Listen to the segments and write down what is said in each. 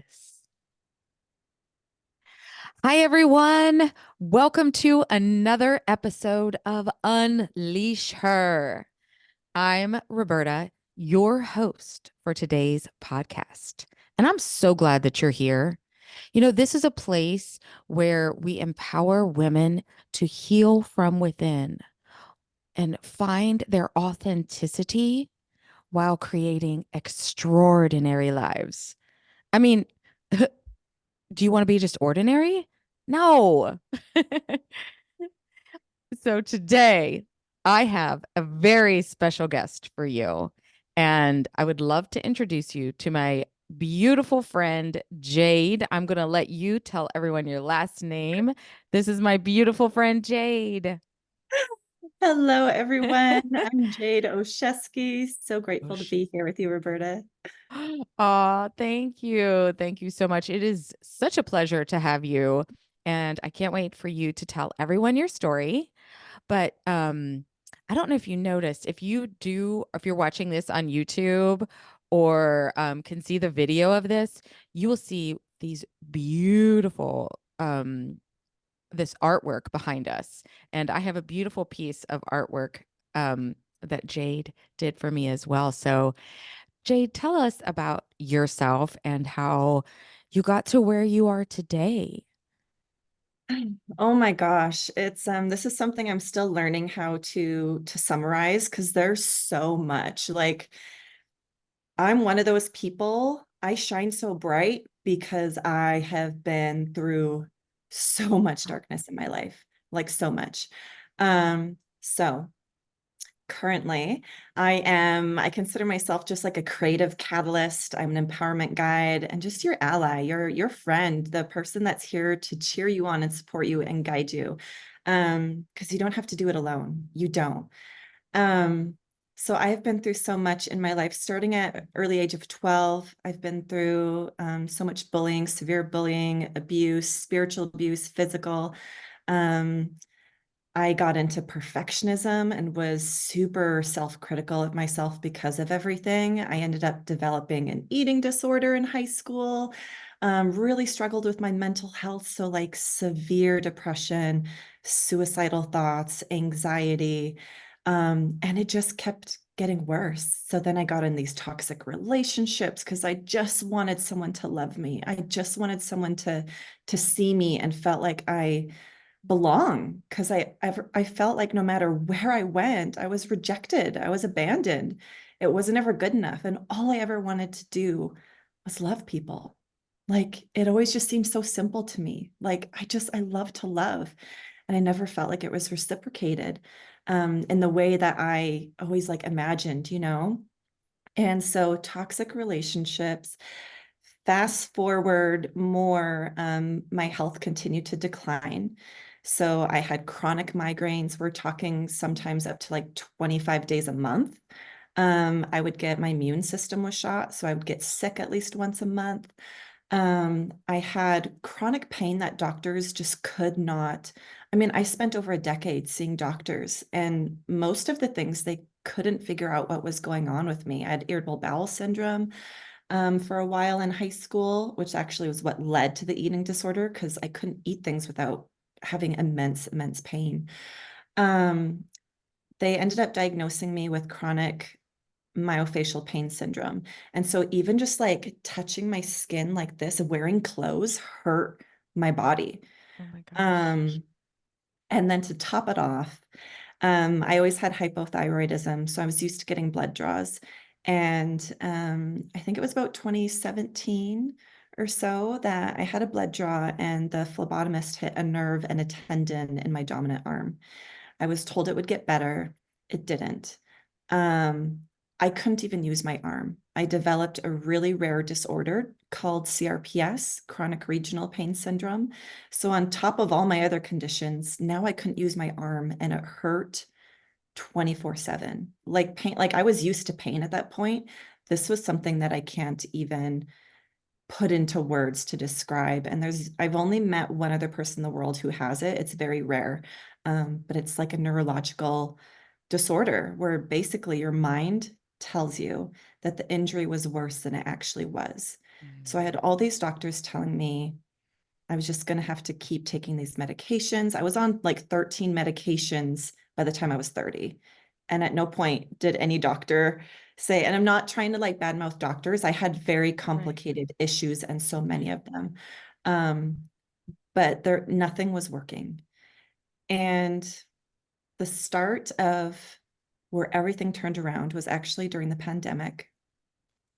Yes. Hi, everyone. Welcome to another episode of Unleash Her. I'm Roberta, your host for today's podcast. And I'm so glad that you're here. This is a place where we empower women to heal from within and find their authenticity while creating extraordinary lives. I mean, do you want to be just ordinary? No. So today I have a very special guest for you. And I would love to introduce you to my beautiful friend, Jade. I'm going to let you tell everyone your last name. This is my beautiful friend, Jade. Hello, everyone. I'm Jade Olszewski. So Oh, grateful to shit. be here with you, Roberta. Aw, thank you. Thank you so much. It is such a pleasure to have you. And I can't wait for you to tell everyone your story. But I don't know if you noticed, if you're watching this on YouTube or can see the video of this, you will see these beautiful this artwork behind us. And I have a beautiful piece of artwork that Jade did for me as well. So Jade, tell us about yourself and how you got to where you are today. Oh my gosh, it's this is something I'm still learning how to summarize because there's so much. Like I'm one of those people, I shine so bright because I have been through so much darkness in my life, like so much. So currently, I consider myself just like a creative catalyst. I'm an empowerment guide and just your ally, your friend, the person that's here to cheer you on and support you and guide you. Because you don't have to do it alone. You don't. Um, so I've been through so much in my life, starting at early age of 12. I've been through so much bullying, severe bullying, abuse, spiritual abuse, physical. Um, I got into perfectionism and was super self-critical of myself because of everything. I ended up developing an eating disorder in high school, really struggled with my mental health. So, like severe depression, suicidal thoughts, anxiety. And it just kept getting worse. So then I got in these toxic relationships because I just wanted someone to love me. I just wanted someone to see me and felt like I belong because I felt like no matter where I went, I was rejected. I was abandoned. It wasn't ever good enough. And all I ever wanted to do was love people. Like it always just seemed so simple to me. Like I love to love. And I never felt like it was reciprocated in the way that I always like imagined. And so toxic relationships, fast forward more, my health continued to decline. So I had chronic migraines. We're talking sometimes up to like 25 days a month. I would get my immune system was shot, so I would get sick at least once a month. I had chronic pain that doctors just could not. I mean, I spent over a decade seeing doctors, and most of the things they couldn't figure out what was going on with me. I had irritable bowel syndrome for a while in high school, which actually was what led to the eating disorder because I couldn't eat things without having immense, immense pain. Um, they ended up diagnosing me with chronic myofascial pain syndrome. And so even just like touching my skin like this, wearing clothes hurt my body. Oh my gosh. Um, and then to top it off, I always had hypothyroidism, so I was used to getting blood draws. And I think it was about 2017 or so that I had a blood draw, and the phlebotomist hit a nerve and a tendon in my dominant arm. I was told it would get better. It didn't. Um, I couldn't even use my arm. I developed a really rare disorder called CRPS, chronic regional pain syndrome. So, on top of all my other conditions, now I couldn't use my arm and it hurt 24/7. Like pain, like I was used to pain at that point. This was something that I can't even put into words to describe. And I've only met one other person in the world who has it. It's very rare. But it's like a neurological disorder where basically your mind tells you that the injury was worse than it actually was. So I Mm. had all these doctors telling me I was just going to have to keep taking these medications. I was on like 13 medications by the time I was 30. And at no point did any doctor say, and I'm not trying to like badmouth doctors. I had very Right. complicated issues and so many Right. of them. Um, but there nothing was working. And the start of where everything turned around was actually during the pandemic.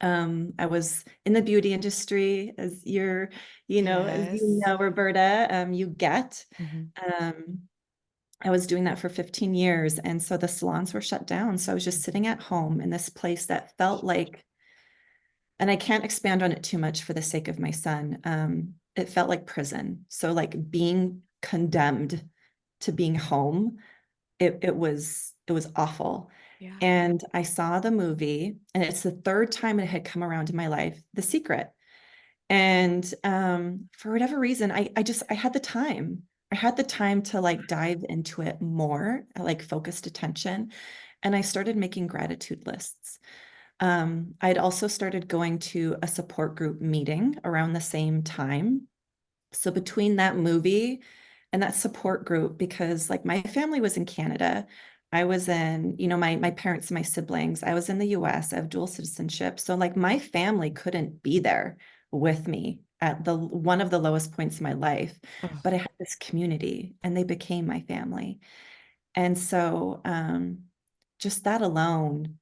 I was in the beauty industry, as as you Yes. know, Roberta, you get. Mhm. Um, I was doing that for 15 years. And so the salons were shut down. So I was just Mhm. sitting at home in this place that felt like, and I can't expand on it too much for the sake of my son. It felt like prison. So like being condemned to being home, it was awful. Yeah. And I saw the movie, and it's the third time it had come around in my life, The Secret. And for whatever reason, I had the time. I had the time to like dive into it more. I like focused attention, and I started making gratitude lists. I'd also started going to a support group meeting around the same time. So between that movie and that support group, because like my family was in Canada, I was in, my parents and my siblings, I was in the US, I have dual citizenship. So like my family couldn't be there with me at the one of the lowest points in my life, Oh, but I had this community and they became my family. And so just that alone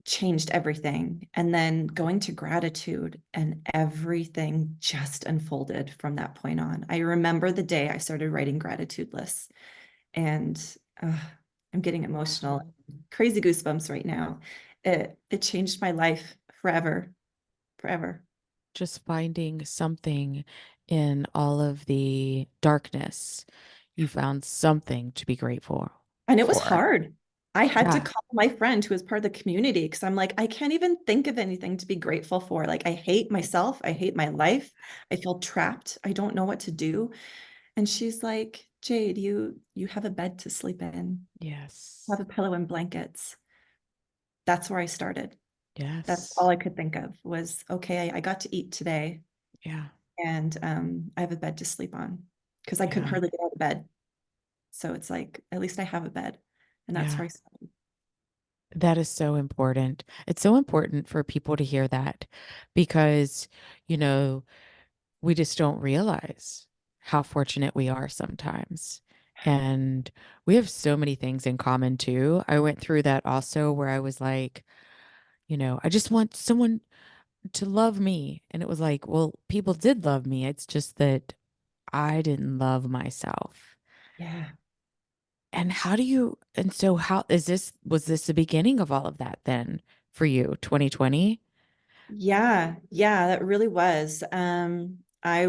changed everything. And then going to gratitude, and everything just unfolded from that point on. I remember the day I started writing gratitude lists, and I'm getting emotional, wow. crazy goosebumps right now. It changed my life forever, forever. Just finding something in all of the darkness. You found something to be grateful And it was for. hard. I had to Yeah. call my friend who was part of the community because I'm like, I can't even think of anything to be grateful for. Like, I hate myself. I hate my life. I feel trapped. I don't know what to do. And she's like, Jade, you have a bed to sleep in, Yes. have a pillow and blankets. That's where I started. That's all Yes. I could think of was, okay, I got to eat today, Yeah. and I have a bed to sleep on because I couldn't Yeah. hardly get out of bed. So it's like, at least I have a bed. And that's Yeah. where I started. That is so important. It's so important for people to hear that because, you know, we just don't realize how fortunate we are sometimes. And we have so many things in common too. I went through that also where I was like, I just want someone to love me. And it was like, well, people did love me. It's just that I didn't love myself. Yeah. And and so was this the beginning of all of that then for you, 2020? Yeah, that really was. I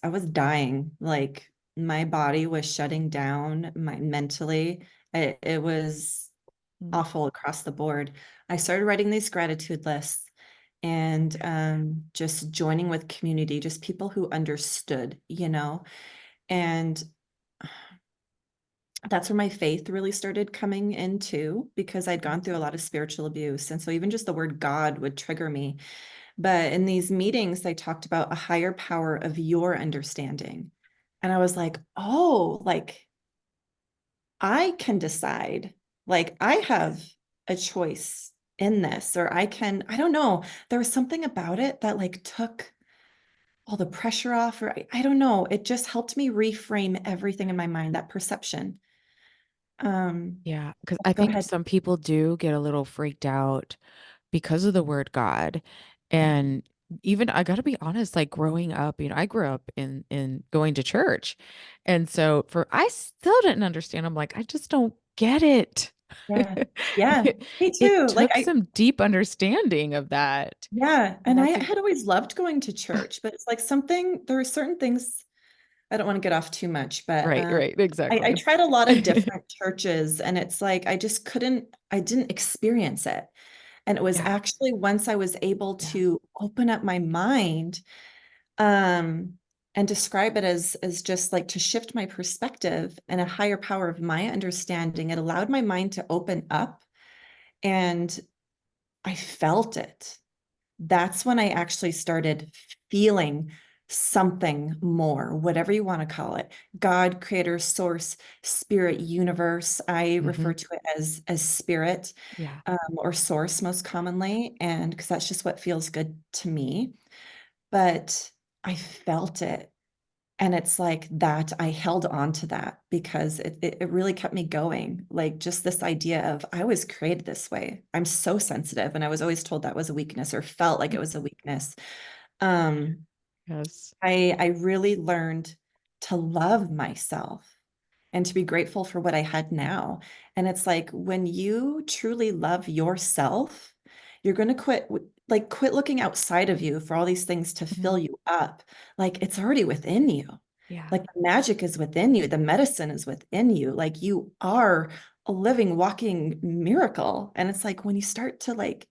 was dying. Like my body was shutting down, my mentally. It was Mm. awful across the board. I started writing these gratitude lists, and just joining with community, just people who understood. And that's where my faith really started coming into because I'd gone through a lot of spiritual abuse. And so even just the word God would trigger me. But in these meetings, they talked about a higher power of your understanding. And I was like, oh, like I can decide, like I have a choice in this, or I don't know. There was something about it that like took all the pressure off, or I don't know. It just helped me reframe everything in my mind, that perception. Um, Yeah, because I Go think ahead. some people do get a little freaked out because of the word God. Yeah. And even I got to be honest, like growing up, I grew up in going to church. And so I still didn't understand. I'm like, I just don't get it. Yeah. Yeah. It, Me it too. Like took some deep understanding of that. yeah. And And I that's had always loved going to church, but it's like there are certain things I don't want to get off too much, but right, right, I exactly. tried a lot of different churches, and it's like I didn't experience it. And it was Yeah, actually once I was able yeah, to open up my mind, um, and describe it as just like to shift my perspective and a higher power of my understanding, it allowed my mind to open up, and I felt it. that's when I actually started feeling something more, whatever you want to call it. God, creator, source, spirit, universe. I Hmm. refer to it as spirit, Yeah. or source most commonly, and because that's just what feels good to me. But I felt it. And it's like that I held on to that because it really kept me going. Like just this idea of I was created this way. I'm so sensitive. And I was always told that was a weakness or felt like it was a weakness. Um, Yes. I really learned to love myself and to be grateful for what I had now. And it's like when you truly love yourself, you're going to quit looking outside of you for all these things to Mhm. fill you up. Like it's already within you. Yeah. Like the magic is within you, the medicine is within you. Like you are a living, walking miracle. And it's like when you start to like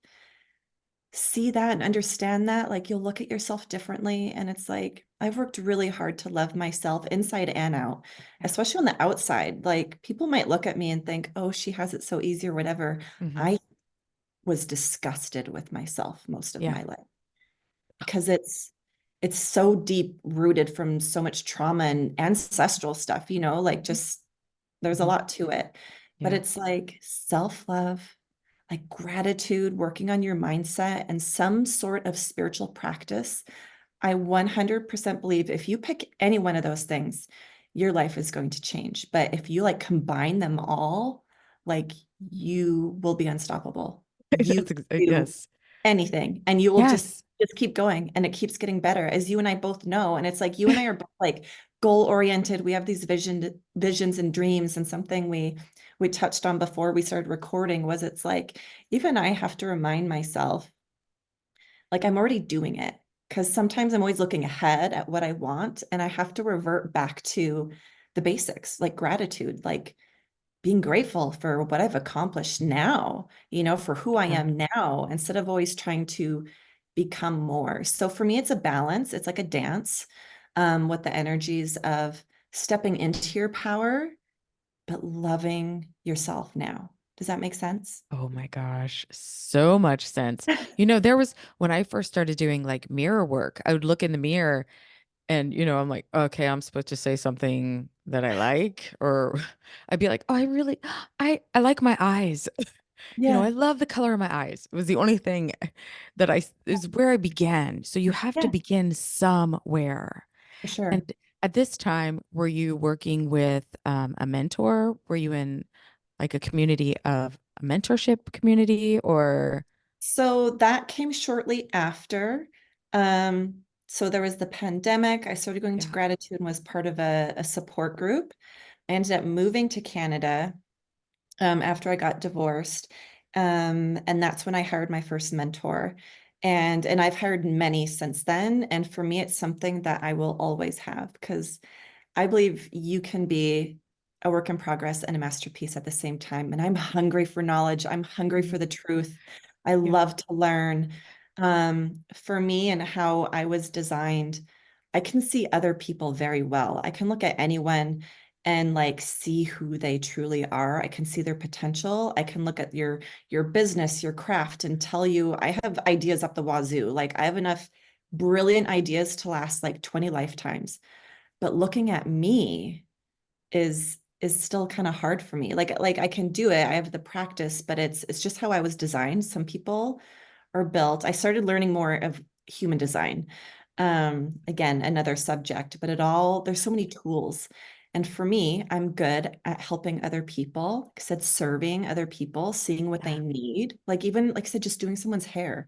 see that and understand that, like you'll look at yourself differently. And it's like, I've worked really hard to love myself inside and out, Yeah. especially on the outside. Like people might look at me and think, oh, she has it so easy or whatever. Hmm. I was disgusted with myself most of Yeah. my life because it's so deep rooted from so much trauma and ancestral stuff, like Mhm. just there's a Mhm. lot to it. But Yeah. it's like self-love, like gratitude, working on your mindset, and some sort of spiritual practice. I 100% believe if you pick any one of those things, your life is going to change. But if you like combine them all, like you will be unstoppable. You That's can do yes. anything and you will just Yes. just keep going and it keeps getting better as you and I both know. And it's like you and I are both like goal oriented. We have these visions and dreams. And something we touched on before we started recording was it's like even I have to remind myself like I'm already doing it because sometimes I'm always looking ahead at what I want and I have to revert back to the basics like gratitude, like being grateful for what I've accomplished now, for who I Yeah. am now, instead of always trying to become more. So for me, it's a balance. It's like a dance, with the energies of stepping into your power, but loving yourself now. Does that make sense? Oh my gosh, so much sense. There was when I first started doing like mirror work, I would look in the mirror and, I'm like, okay, I'm supposed to say something that I like, or I'd be like, oh, I like my eyes. I Yeah, love the color of my eyes. It was the only thing that is where I began. So you have to yeah, begin somewhere. for sure. And at this time, were you working with a mentor? Were you in like a community of a mentorship community or So that came shortly after. So there was the pandemic. I started going to yeah, gratitude and was part of a support group. I ended up moving to Canada, after I got divorced. And that's when I hired my first mentor. And I've hired many since then. And for me, it's something that I will always have because I believe you can be a work in progress and a masterpiece at the same time. And I'm hungry for knowledge. I'm hungry mhm, for the truth. I yeah, love to learn. For me and how I was designed, I can see other people very well. I can look at anyone and like see who they truly are. I can see their potential. I can look at your business, your craft, and tell you I have ideas up the wazoo. Like I have enough brilliant ideas to last like 20 lifetimes. But looking at me is still kind of hard for me. Like I can do it. I have the practice, but it's just how I was designed. Some people are built. I started learning more of human design. Again, another subject, but there's so many tools. And for me, I'm good at helping other people. Like I said, serving other people, seeing what yeah, they need. Like even like I said, just doing someone's hair,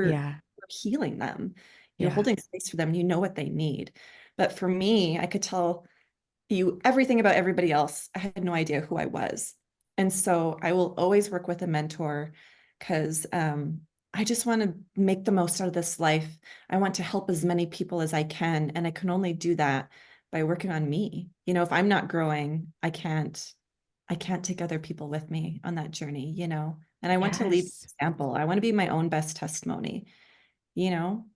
yeah, you're healing them. You're yeah, holding space for them. You know what they need. But for me, I could tell you everything about everybody else. I had no idea who I was. And so I will always work with a mentor because I just want to make the most out of this life. I want to help as many people as I can. And I can only do that by working on me. If I'm not growing, I can't take other people with me on that journey. And I want to leave an yes, example. I want to be my own best testimony, you know?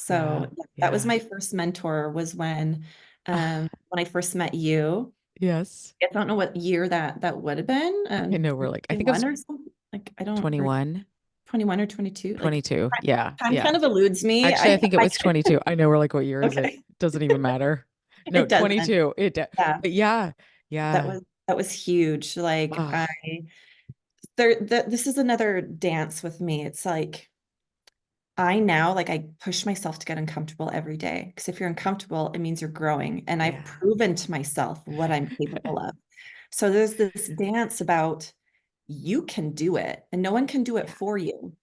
yeah, So yeah, that was yeah. my first mentor was when I first met you. Yes. I don't know what year that would have been, I know we're like, I think it 21 was or something. Like I don't 21. 21 or 22. Like 22. Yeah. time Yeah. kind of eludes me. Actually, I I think it I was 22. I know we're like, what year is it? okay. Doesn't even matter. No, It doesn't. 22. Yeah. But yeah. That Yeah. was that was huge. Like Oh, I there this is another dance with me. It's like I now like I push myself to get uncomfortable every day because if you're uncomfortable, it means you're growing. And I've yeah. proven to myself what I'm capable of. So there's this dance about you can do it and no one can do it Yeah. for you.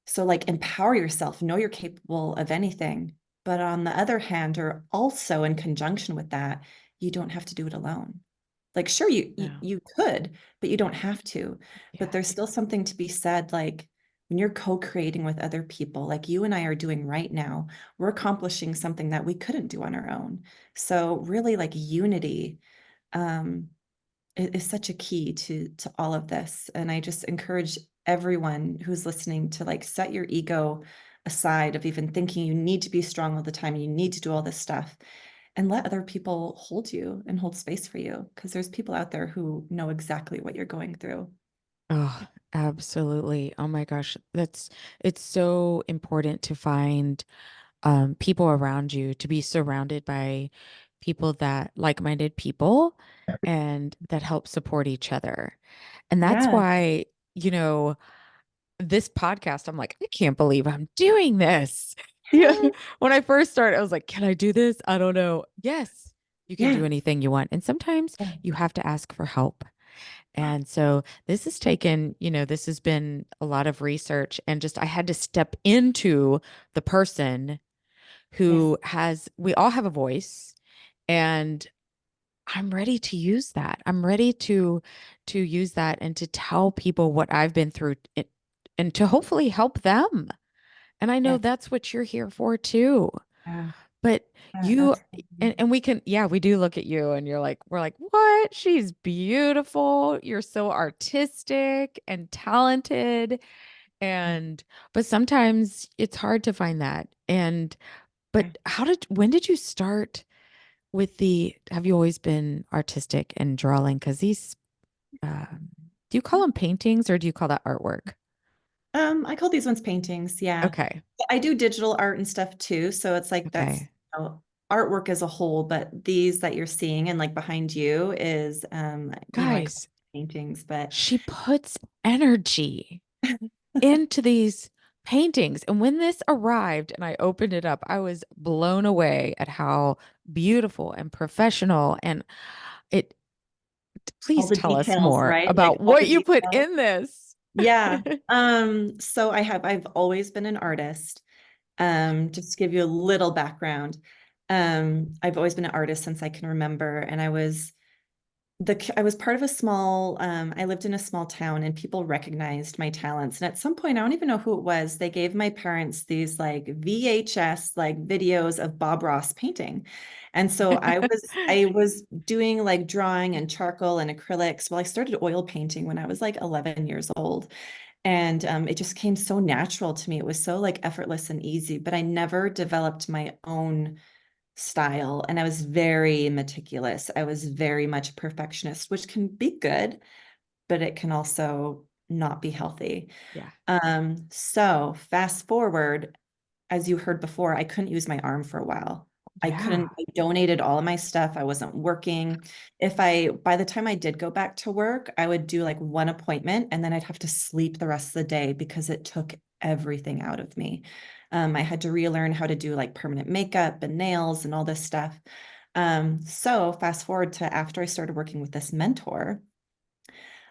So like empower yourself, know you're capable of anything. But on the other hand, or also in conjunction with that, you don't have to do it alone. Like sure No. you could, but you don't have to. But Yeah. there's still something to be said like when you're co-creating with other people, like you and I are doing right now, we're accomplishing something that we couldn't do on our own. So really like unity um is such a key to all of this. And I just encourage everyone who's listening to like set your ego aside of even thinking you need to be strong all the time, you need to do all this stuff, and let other people hold you and hold space for you because there's people out there who know exactly what you're going through. Oh, absolutely. Oh my gosh. It's so important to find people around you, to be surrounded by people that like-minded people and that help support each other. And that's Yeah. why, you know, this podcast, I'm like, I can't believe I'm doing this. Yeah. Yeah. When I first started, I was like, can I do this? I don't know. Yes, you can do Yeah. anything you want. And sometimes Yeah. you have to ask for help. And so this has taken, this has been a lot of research and just I had to step into the person Yes. we all have a voice and I'm ready to use that. I'm ready to use that and to tell people what I've been through and to hopefully help them. And I know Yes. that's what you're here for too. Yeah. But you Absolutely. and we can, yeah, we do look at you and you're like, we're like, what? She's beautiful. You're so artistic and talented. And but sometimes it's hard to find that. And Yeah. but when did you start with have you always been artistic and drawing? Because do you call them paintings or do you call that artwork? I call these ones paintings. Yeah. Okay. I do digital art and stuff too. So it's like that's Okay. artwork as a whole, but these that you're seeing and like behind you is I call Guys, them paintings, but she puts energy into these paintings. And when this arrived and I opened it up, I was blown away at how beautiful and professional and it all please the tell us details, more right? Like about all the what you put details. in this. Yeah. So I've always been an artist. Just to give you a little background. I've always been an artist since I can remember, and I was part of a small, I lived in a small town and people recognized my talents. And at some point, I don't even know who it was, they gave my parents these like VHS like videos of Bob Ross painting. And so I was doing like drawing and charcoal and acrylics. Well, I started oil painting when I was like 11 years old. And it just came so natural to me. It was so like effortless and easy, but I never developed my own style. And I was very meticulous. I was very much a perfectionist, which can be good, but it can also not be healthy. Yeah. So fast forward, as you heard before, I couldn't use my arm for a while. Yeah. I donated all of my stuff. I wasn't working. By the time I did go back to work, I would do like one appointment and then I'd have to sleep the rest of the day because it took everything out of me. I had to relearn how to do like permanent makeup and nails and all this stuff. So fast forward to after I started working with this mentor,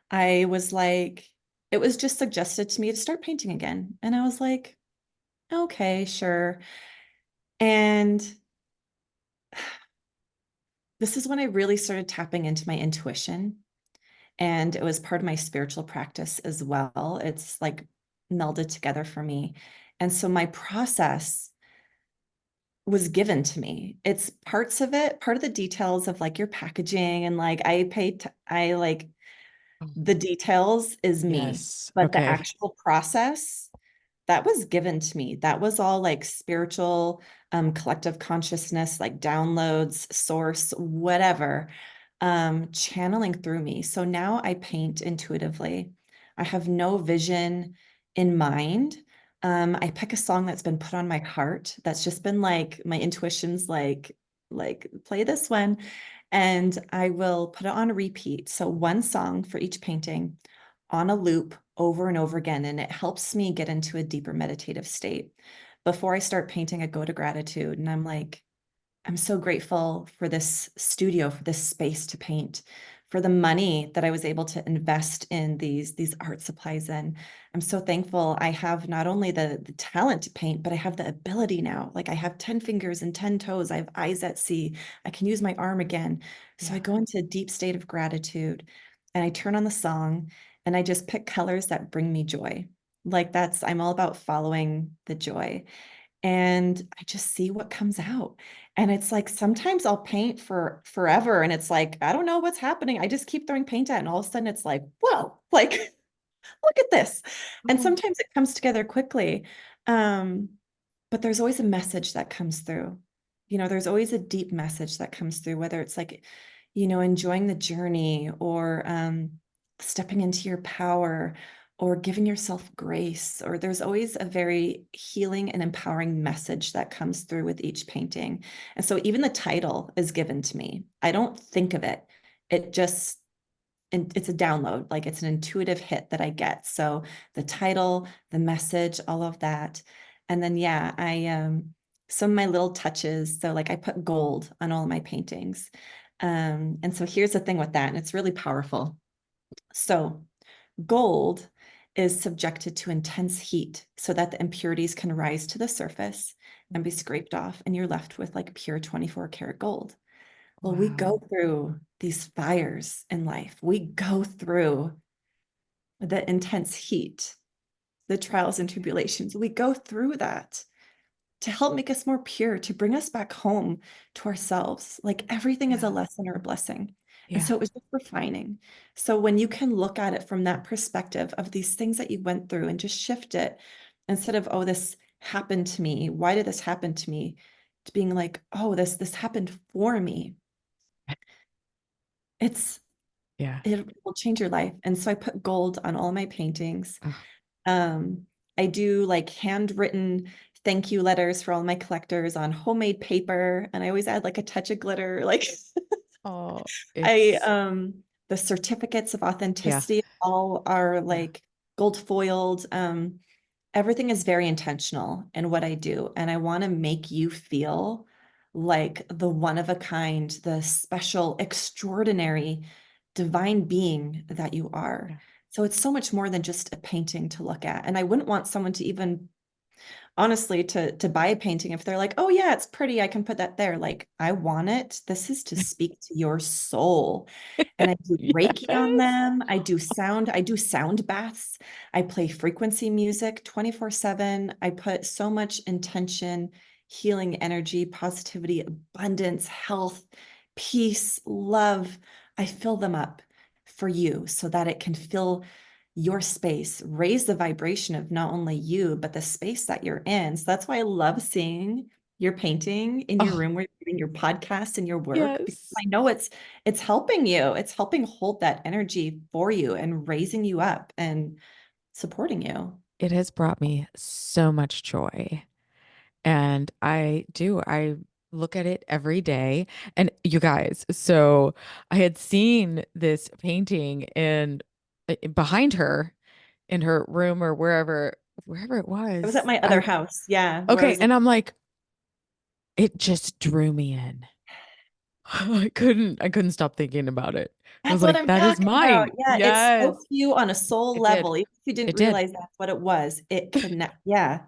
I was like, it was just suggested to me to start painting again. And I was like, okay, sure. And this is when I really started tapping into my intuition. And it was part of my spiritual practice as well. It's like melded together for me. And so my process was given to me. It's parts of it, part of the details of like your packaging and like I like Oh, the details is me, yes. but the Okay. actual process that was given to me. That was all like spiritual, collective consciousness, like downloads, source, whatever, channeling through me. So now I paint intuitively. I have no vision in mind. I pick a song that's been put on my heart, that's just been like my intuition's like play this one, and I will put it on repeat. So one song for each painting on a loop over and over again, and it helps me get into a deeper meditative state. Before I start painting, I go to gratitude and I'm like, I'm so grateful for this studio, for this space to paint, for the money that I was able to invest in these art supplies in. I'm so thankful I have not only the talent to paint, but I have the ability now. Like I have 10 fingers and 10 toes. I have eyes that see. I can use my arm again. So I Yeah. go into a deep state of gratitude and I turn on the song and I just pick colors that bring me joy. Like I'm all about following the joy, and I just see what comes out. And it's like sometimes I'll paint for forever and it's like, I don't know what's happening. I just keep throwing paint at it, and all of a sudden it's like, whoa, like look at this. And Oh, sometimes it comes together quickly. Um, but there's always a message that comes through. There's always a deep message that comes through, whether it's like, enjoying the journey or stepping into your power or giving yourself grace, or there's always a very healing and empowering message that comes through with each painting. And so even the title is given to me. I don't think of it. It just and it's a download, like it's an intuitive hit that I get. So the title, the message, all of that. And then yeah, I some of my little touches. So like I put gold on all of my paintings. And so here's the thing with that, and it's really powerful. So gold is subjected to intense heat so that the impurities can rise to the surface and be scraped off, and you're left with like pure 24 karat gold. Well, we go wow. through these fires in life. We go through the intense heat, the trials and tribulations. We go through that to help make us more pure, to bring us back home to ourselves. Like everything is a Yeah. lesson or a blessing. And Yeah. so it was just refining. So when you can look at it from that perspective of these things that you went through and just shift it instead of, oh, this happened to me. Why did this happen to me? To being like, oh, this happened for me. It's Yeah. it will change your life. And so I put gold on all my paintings. Oh, Um, I do like handwritten thank you letters for all my collectors on homemade paper, and I always add like a touch of glitter. Like oh, I it's the certificates of yeah. authenticity all are Yeah. like gold foiled. Everything is very intentional in what I do, and I want to make you feel like the one of a kind, the special, extraordinary, divine being that you are. Yeah. So it's so much more than just a painting to look at. And I wouldn't want someone to even honestly to buy a painting if they're like, oh yeah, it's pretty, I can put that there. Like, I want it. This is to speak to your soul. And I do Reiki on Yes. them. I do sound baths. I play frequency music 24/7. I put so much intention, healing energy, positivity, abundance, health, peace, love. I fill them up for you so that it can fill your space, raise the vibration of not only you, but the space that you're in. So that's why I love seeing your painting in your Oh, room where you're doing your podcast and your work, because yes. I know it's helping you. It's helping hold that energy for you and raising you up and supporting you. It has brought me so much joy. And I look at it every day. And you guys, so I had seen this painting behind her in her room or wherever it I was at was. my other house, yeah, where I Okay. was And I'm like, it just drew me in. I couldn't stop thinking about it. I was That's what like, I'm that is talking about. mine. Yeah, it spoke Yes, to you on a soul it did. level. Even if you didn't It did. realize that's what it was, it connect. Yeah.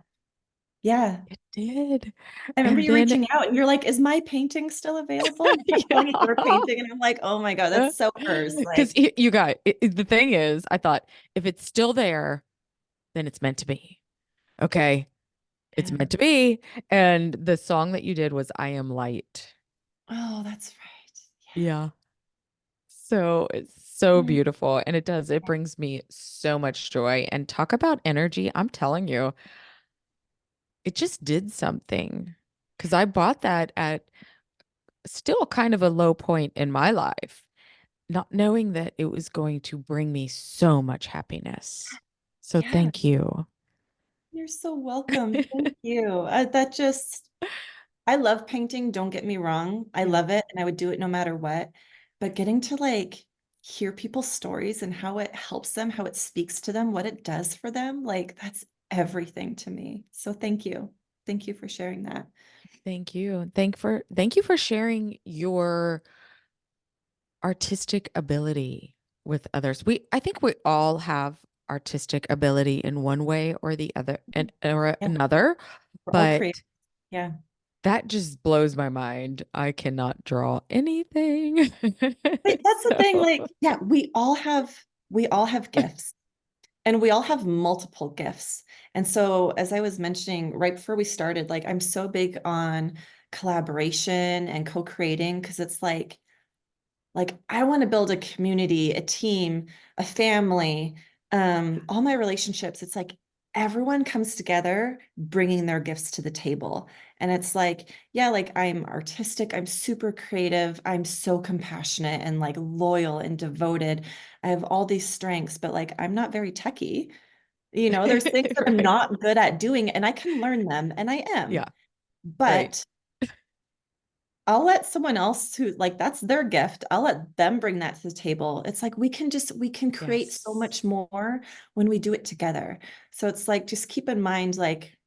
Yeah. It did. I remember And you then, reaching out and you're like, is my painting still available? You kept yeah. calling it your painting. And I'm like, oh my God, that's so hers. Because Like, you guys, the thing is, I thought if it's still there, then it's meant to be. Okay. It's yeah. meant to be. And the song that you did was I Am Light. Oh, that's right. Yeah. So it's so Yeah. beautiful. And it brings me so much joy. And talk about energy. I'm telling you, it just did something. Because I bought that at still kind of a low point in my life, not knowing that it was going to bring me so much happiness. So Yeah. thank you. You're so welcome. Thank you. That just, I love painting, don't get me wrong. I Yeah. love it and I would do it no matter what. But getting to like hear people's stories and how it helps them, how it speaks to them, what it does for them, like that's everything to me. So thank you. Thank you for sharing that. Thank you. Thank you for sharing your artistic ability with others. I think we all have artistic ability in one way or the other and or Yeah, another, we're all creative. but Yeah. that just blows my mind. I cannot draw anything. But that's the thing, So, like, yeah, we all have gifts. And we all have multiple gifts. And so, as I was mentioning right before we started, like I'm so big on collaboration and co-creating because it's like I want to build a community, a team, a family, all my relationships. It's like everyone comes together bringing their gifts to the table. And it's like, yeah, like I'm artistic, I'm super creative, I'm so compassionate and like loyal and devoted. I have all these strengths, but like I'm not very techie. There's things that I'm right. not good at doing and I can learn them and I Yeah, am. right. But I'll let someone else who like that's their gift. I'll let them bring that to the table. It's like we can create so Yes. much more when we do it together. So it's like just keep in mind like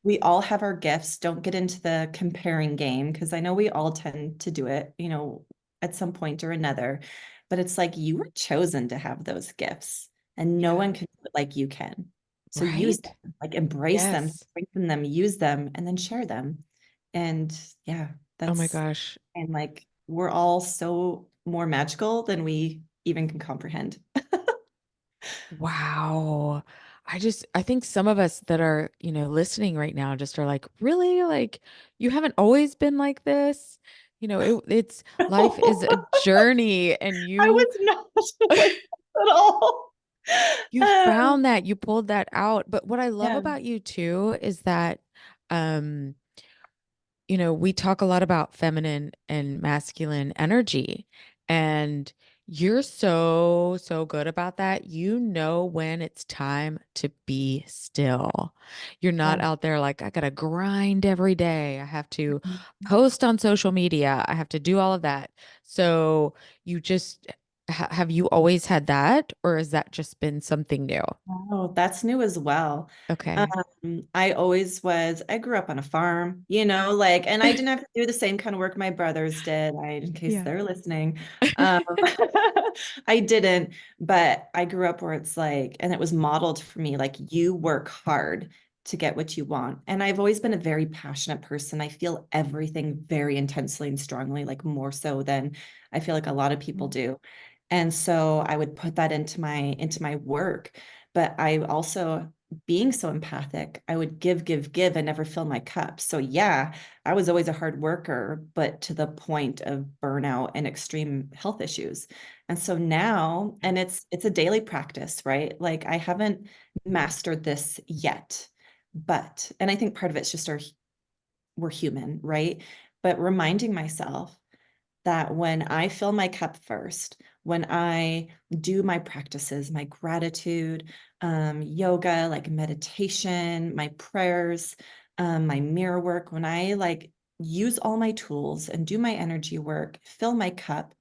we all have our gifts. Don't get into the comparing game because I know we all tend to do it, at some point or another. But it's like you were chosen to have those gifts and no Yeah. one can do it like you can. So use Right. them, like embrace them, Yes. strengthen them, use them, and then share them. And yeah, Oh my that's gosh. and like we're all so more magical than we even can comprehend. Wow. I think some of us that are, listening right now just are like, really? Like, you haven't always been like this? It's life is a journey and I was not like that at all. you Um, found that, you pulled that out. But what I love yeah. about you too is that, um, we talk a lot about feminine and masculine energy, and you're so, so good about that. You know when it's time to be still. You're not Yeah. out there like, I gotta grind every day. I have to post on social media. I have to do all of that. So you just have you always had that, or has that just been something new? Oh, that's new as well. Okay. I grew up on a farm, like, and I didn't have to do the same kind of work my brothers did. In case Yeah. they're listening. Um, I didn't, but I grew up where it's like, and it was modeled for me, like you work hard to get what you want. And I've always been a very passionate person. I feel everything very intensely and strongly, like more so than I feel like a lot of people Mm. do. And so I would put that into my work. But I also, being so empathic, I would give and never fill my cup. So yeah, I was always a hard worker, but to the point of burnout and extreme health issues. And so now, and it's a daily practice, right? Like I haven't mastered this yet, and I think part of it's just we're human, right? But reminding myself that when I fill my cup first, when I do my practices, my gratitude, yoga, like meditation, my prayers, my mirror work, when I like use all my tools and do my energy work, fill my cup,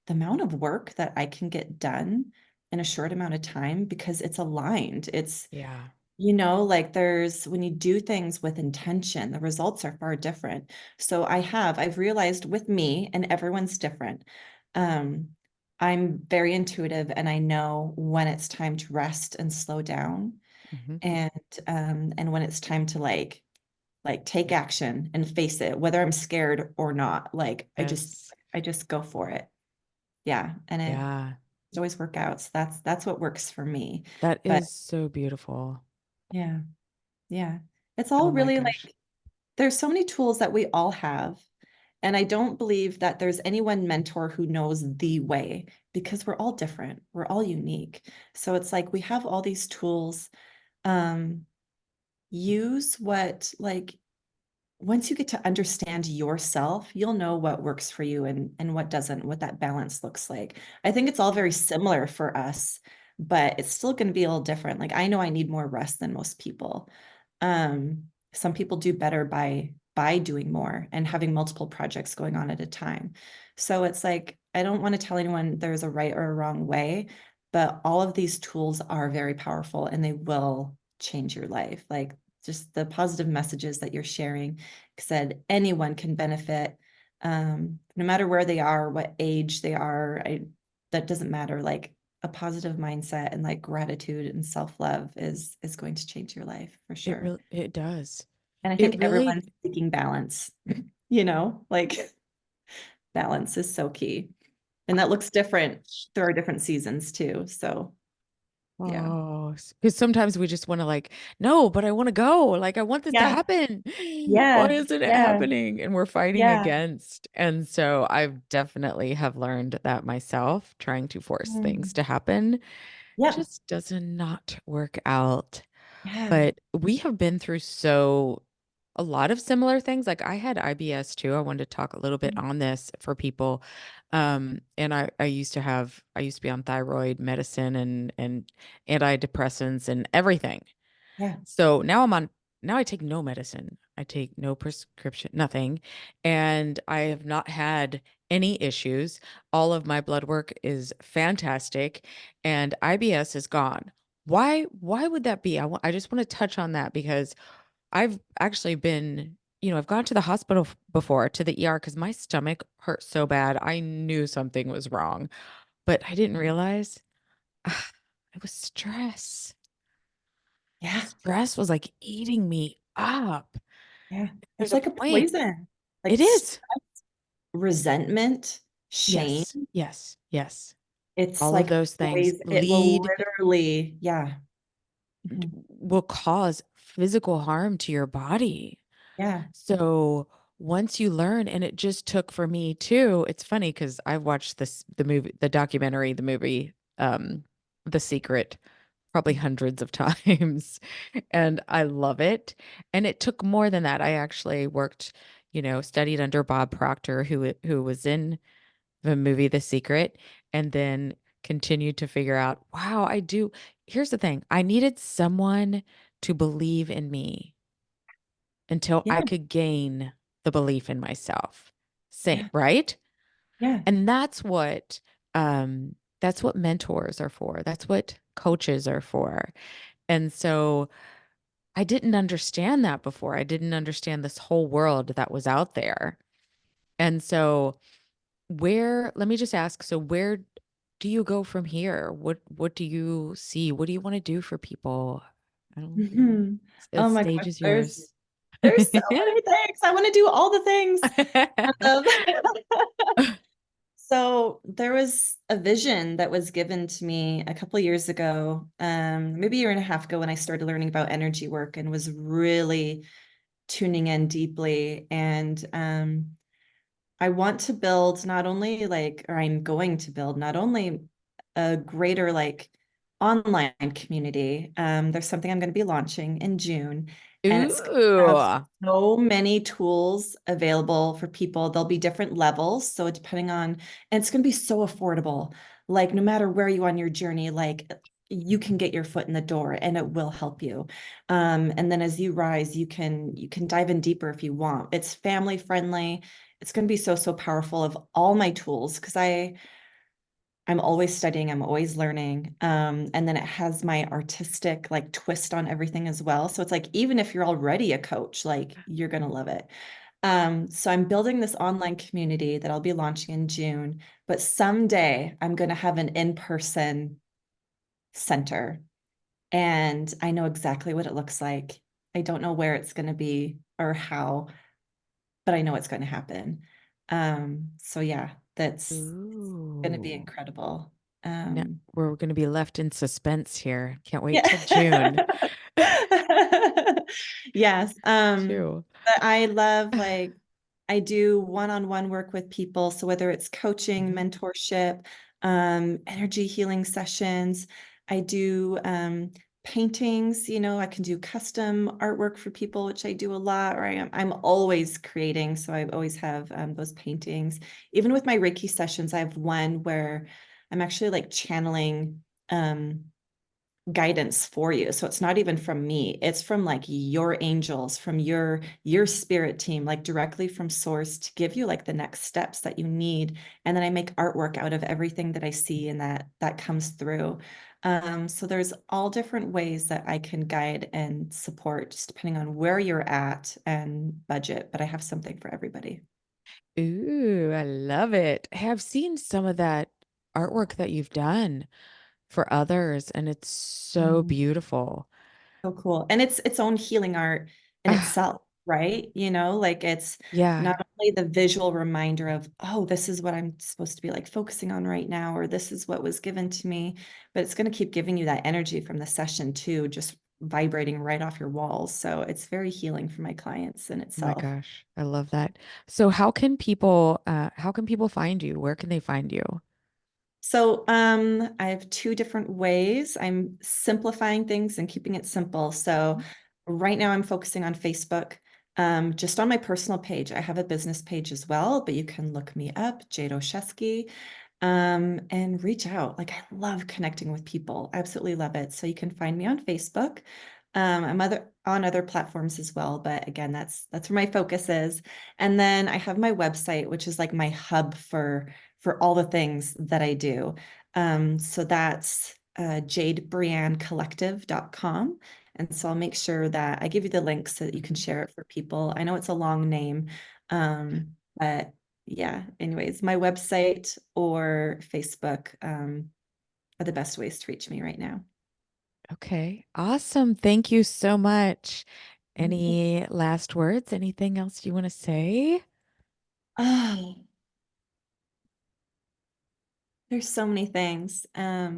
the amount of work that I can get done in a short amount of time because it's aligned. Yeah. Like when you do things with intention, the results are far different. So I've realized with me, and everyone's different. Um, I'm very intuitive and I know when it's time to rest and slow down Hmm. and when it's time to like take action and face it, whether I'm scared or not. Like Yes. I just go for it. Yeah. And it Yeah. always work out. So that's what works for me. That But is so beautiful. yeah, yeah. It's all Oh my really gosh. like there's so many tools that we all have. And I don't believe that there's any one mentor who knows the way because we're all different. We're all unique. So it's like we have all these tools. Um, use what, like, once you get to understand yourself, you'll know what works for you and what doesn't, what that balance looks like. I think it's all very similar for us, but it's still going to be a little different. Like, I know I need more rest than most people. Some people do better by doing more and having multiple projects going on at a time. So it's like, I don't want to tell anyone there's a right or a wrong way, but all of these tools are very powerful and they will change your life. Like just the positive messages that you're sharing said anyone can benefit, no matter where they are, what age they are. That doesn't matter. Like a positive mindset and like gratitude and self-love is going to change your life for It sure. really, it does. And I It think really, everyone's seeking balance, like balance is so key. And that looks different through our different seasons too. So yeah. oh, because sometimes we just want to like, no, but I want to go. Like, I want this to Yeah. happen. Why Yeah. isn't it Yeah. happening? And we're fighting Yeah. against. And so I've definitely have learned that myself, trying to force things Mm. to happen Yep. just does not work out. Yeah. But we have been through a lot of similar things. Like I had IBS too. I wanted to talk a little bit on this for people. And I used to be on thyroid medicine and antidepressants and everything. Yeah. So now I take no medicine. I take no prescription, nothing. And I have not had any issues. All of my blood work is fantastic and IBS is gone. Why would that be? I just want to touch on that because I've actually been, I've gone to the hospital before to the ER because my stomach hurt so bad. I knew something was wrong, but I didn't realize it was stress. Yeah. Stress was like eating me up. Yeah. There's It's a like a point. poison. Like It is. resentment, shame. Yes, yes, yes. It's All of like those things always, it will lead literally, yeah. Mhm. will cause physical harm to your body. Yeah. So once you learn, and it just took for me too, it's funny because I've watched the movie, the documentary, the movie, The Secret, probably hundreds of times, and I love it. And it took more than that. I actually worked, studied under Bob Proctor, who was in the movie The Secret, and then continued to figure out, wow, I do. Here's the thing. I needed someone to believe in me until Yeah. I could gain the belief in myself. Same, Yeah. right? Yeah. And that's what mentors are for. That's what coaches are for. And so I didn't understand that before. I didn't understand this whole world that was out there. And so let me just ask, so where do you go from here? What do you see? What do you want to do for people? I don't Mhm. The Oh my stage gosh, is there's yours. there's so many things. I want to do all the things. Um, so there was a vision that was given to me a couple of years ago, maybe a year and a half ago when I started learning about energy work and was really tuning in deeply. And I want to build not only like, or I'm going to build not only a greater like online community. There's something I'm going to be launching in June, and it's going to have Ooh. so many tools available for people. There'll be different levels. So depending on, and it's going to be so affordable. Like no matter where you are on your journey, like you can get your foot in the door and it will help you. And then as you rise, you can dive in deeper if you want. It's family friendly. It's going to be so powerful of all my tools because I'm always studying, I'm always learning. And then it has my artistic like twist on everything as well. So it's like even if you're already a coach, like you're gonna love it. So I'm building this online community that I'll be launching in June, but someday I'm gonna have an in-person center. And I know exactly what it looks like. I don't know where it's gonna be or how, but I know it's going to happen. So yeah, that's going to be Ooh. incredible. Now Um, we're going to be left in suspense here. Can't wait yeah. till June. Yes. Too. But I love like I do one-on-one work with people. So whether it's coaching, Mhm. mentorship, energy healing sessions, I do paintings, I can do custom artwork for people, which I do a lot, or I'm always creating. So I always have those paintings. Even with my Reiki sessions, I have one where I'm actually like channeling um guidance for you. So it's not even from me. It's from like your angels, from your spirit team, like directly from source to give you like the next steps that you need. And then I make artwork out of everything that I see and that comes through. So there's all different ways that I can guide and support just depending on where you're at and budget, but I have something for everybody. Ooh, I love it. Hey, I've seen some of that artwork that you've done for others, and it's so Mm. beautiful. So cool. And it's its own healing art in Ah, itself, right? You know, like it's yeah, not only the visual reminder of, oh, this is what I'm supposed to be like focusing on right now, or this is what was given to me, but it's going to keep giving you that energy from the session too, just vibrating right off your walls. So it's very healing for my clients in oh my itself. gosh, I love that. So how can people find you? Where can they find you? So I have two different ways. I'm simplifying things and keeping it simple. So right now I'm focusing on Facebook, just on my personal page. I have a business page as well, but you can look me up, Jade Olszewski, and reach out. Like I love connecting with people. Absolutely love it. So you can find me on Facebook. I'm on other platforms as well, but again, that's where my focus is. And then I have my website, which is like my hub for all the things that I do. So that's jadebriannecollective.com. And so I'll make sure that I give you the link so that you can share it for people. I know it's a long name, but yeah, anyways, my website or Facebook are the best ways to reach me right now. Okay, awesome. Thank you so much. Any last words? Anything else you want to say? Oh, there's so many things. I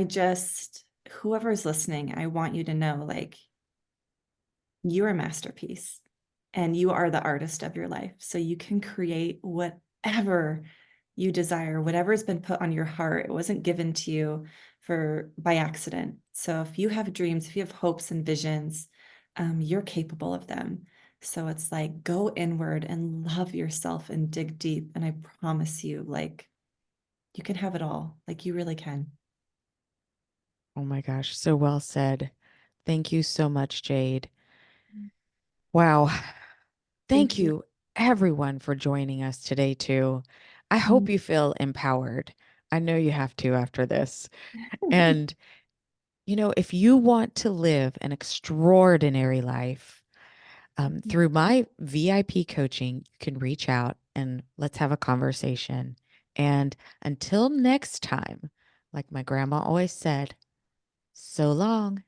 just, whoever's listening, I want you to know like you're a masterpiece and you are the artist of your life. So you can create whatever you desire, whatever's been put on your heart. It wasn't given to you for by accident. So if you have dreams, if you have hopes and visions, you're capable of them. So it's like go inward and love yourself and dig deep. And I promise you, like you can have it all. Like you really can. Oh my gosh, so well said. Thank you so much, Jade. Wow. Thank Thank you. you, everyone, for joining us today, too. I hope you feel empowered. I know you have to after this. And, if you want to live an extraordinary life, through my VIP coaching, you can reach out and let's have a conversation. And until next time, like my grandma always said, so long.